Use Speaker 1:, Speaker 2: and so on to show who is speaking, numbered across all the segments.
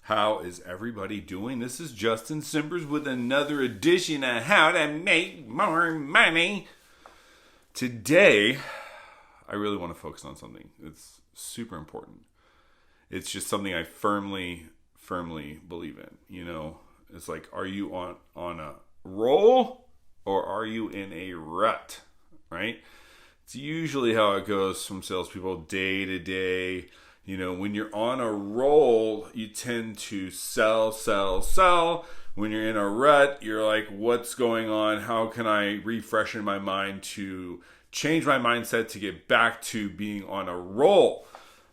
Speaker 1: How is everybody doing? This is Justin Simbers with another edition of How to Make More Money. Today, I really want to focus on something that's super important. It's just something I firmly believe in. You know, it's like, are you on a roll or are you in a rut, right? It's usually how it goes from salespeople day to day. You know, when you're on a roll, you tend to sell. When you're in a rut, you're like, what's going on? How can I refresh in my mind to change my mindset to get back to being on a roll?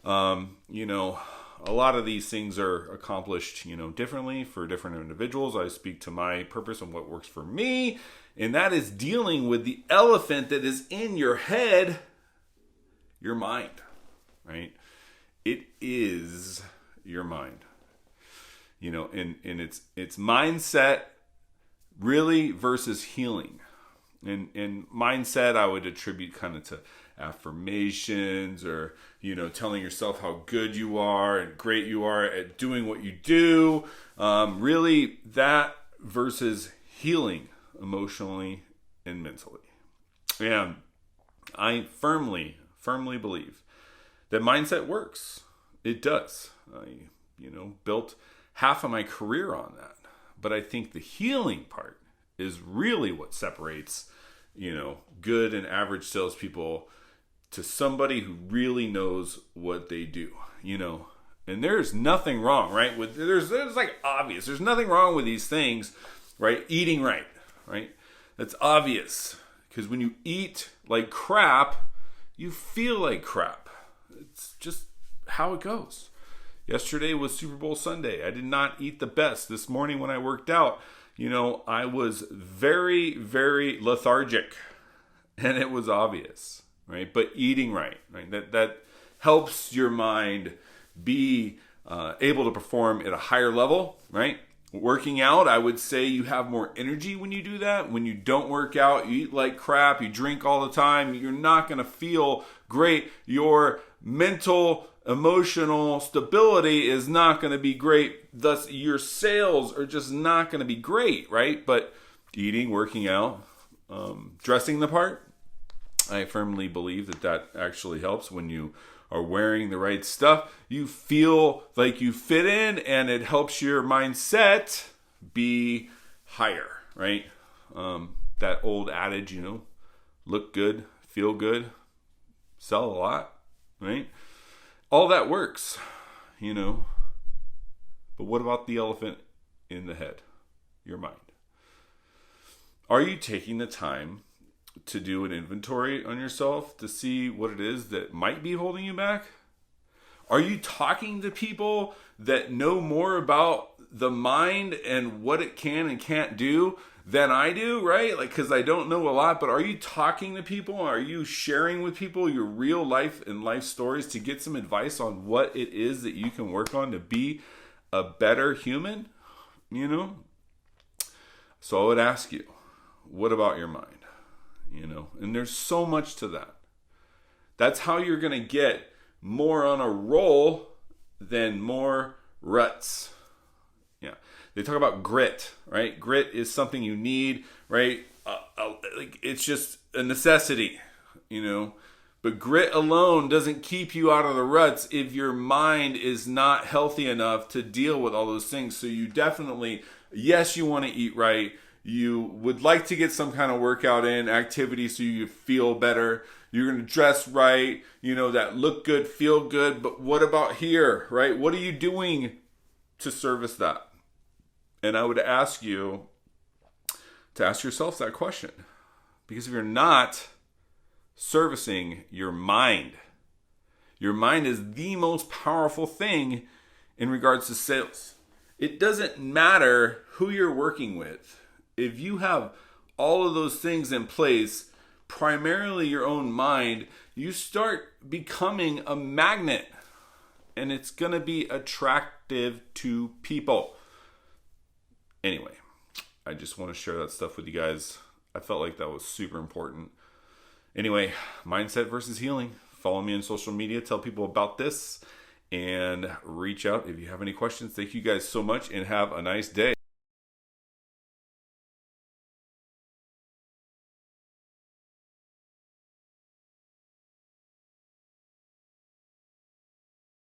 Speaker 1: You know, a lot of these things are accomplished, differently for different individuals. I speak to my purpose and what works for me, and that is dealing with the elephant that is in your head, your mind, right? It is your mind, and it's mindset really versus healing. And mindset I would attribute kind of to affirmations or, telling yourself how good you are and great you are at doing what you do. Really that versus healing emotionally and mentally. And I firmly believe that mindset works. It does. I, built half of my career on that. But I think the healing part is really what separates, good and average salespeople to somebody who really knows what they do, And there's nothing wrong, right? There's like obvious. There's nothing wrong with these things, right? Eating right? That's obvious. Because when you eat like crap, you feel like crap. It's just how it goes. Yesterday was Super Bowl Sunday. I did not eat the best. This morning when I worked out, I was very, very lethargic. And it was obvious, right? But eating right? That helps your mind be able to perform at a higher level, right? Working out, I would say you have more energy when you do that. When you don't work out, you eat like crap, you drink all the time, you're not going to feel great. Your mental, emotional stability is not going to be great. Thus, your sales are just not going to be great, right? But eating, working out, dressing the part, I firmly believe that actually helps. When you are wearing the right stuff, you feel like you fit in, and it helps your mindset be higher, right? That old adage, look good, feel good, sell a lot, right? All that works, But what about the elephant in the head, your mind? Are you taking the time to do an inventory on yourself to see what it is that might be holding you back? Are you talking to people that know more about the mind and what it can and can't do than I do, right? Because I don't know a lot, but are you talking to people? Are you sharing with people your real life and life stories to get some advice on what it is that you can work on to be a better human? So I would ask you, what about your mind? And there's so much to that. That's how you're going to get more on a roll than more ruts. Yeah. They talk about grit, right? Grit is something you need, right? It's just a necessity, But grit alone doesn't keep you out of the ruts if your mind is not healthy enough to deal with all those things. So you definitely, yes, you want to eat right. You would like to get some kind of workout in, activity, so you feel better. You're going to dress right, that look good, feel good. But what about here, right? What are you doing to service that? And I would ask you to ask yourself that question. Because if you're not servicing your mind is the most powerful thing in regards to sales. It doesn't matter who you're working with. If you have all of those things in place, primarily your own mind, you start becoming a magnet, and it's going to be attractive to people. Anyway, I just want to share that stuff with you guys. I felt like that was super important. Anyway, mindset versus healing. Follow me on social media. Tell people about this. and reach out if you have any questions. Thank you guys so much and have a nice day.